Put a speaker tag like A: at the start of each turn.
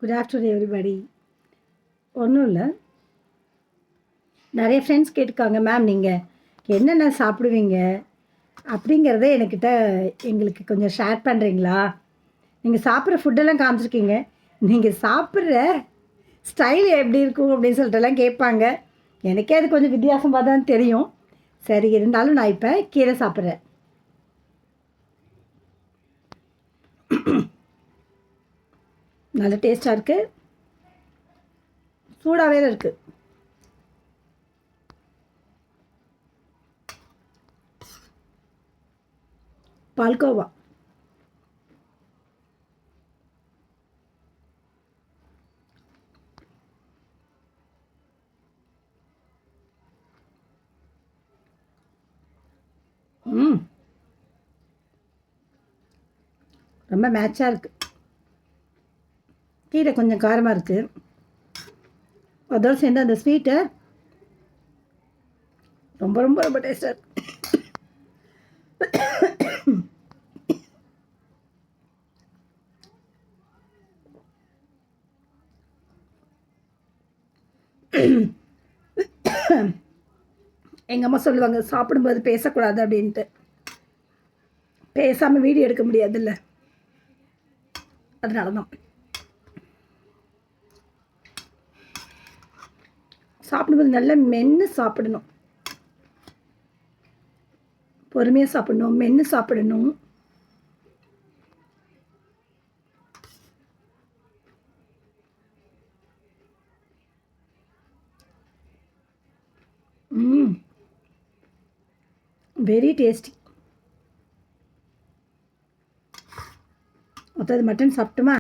A: Good afternoon everybody. ஒன்றும் இல்லை, நிறைய ஃப்ரெண்ட்ஸ் கேட்டுக்காங்க, மேம் நீங்கள் என்னென்ன சாப்பிடுவீங்க அப்படிங்கிறத எங்களுக்கு கொஞ்சம் ஷேர் பண்ணுறீங்களா? நீங்கள் சாப்பிட்ற ஃபுட்டெல்லாம் காமிச்சிருக்கீங்க, நீங்கள் சாப்பிட்ற ஸ்டைல் எப்படி இருக்கும் அப்படின்னு சொல்லிட்டுலாம் கேட்பாங்க. எனக்கே அது கொஞ்சம் வித்தியாசமாக தான் தெரியும். சரி, இருந்தாலும் நான் இப்போ கீரை சாப்பிட்றேன். நல்ல டேஸ்ட்டாக இருக்குது, சூடாகவே இருக்குது. பால்கோவா ரொம்ப மேட்சாக இருக்குது. கீரை கொஞ்சம் காரமாக இருக்குது, அதோடு சேர்ந்து அந்த ஸ்வீட்டு ரொம்ப ரொம்ப ரொம்ப டேஸ்ட்டாக இருக்குது. எங்கள் அம்மா சொல்லுவாங்க, சாப்பிடும்போது பேசக்கூடாது அப்படின்ட்டு. பேசாமல் வீடியோ எடுக்க முடியாதுல்ல, அதனால தான். சாப்பிடும்போது நல்லா மென்று சாப்பிடணும், பொறுமையாக சாப்பிடணும், மென்று சாப்பிடணும். Very tasty. மற்றது மட்டன் சாப்பிட்டுமா?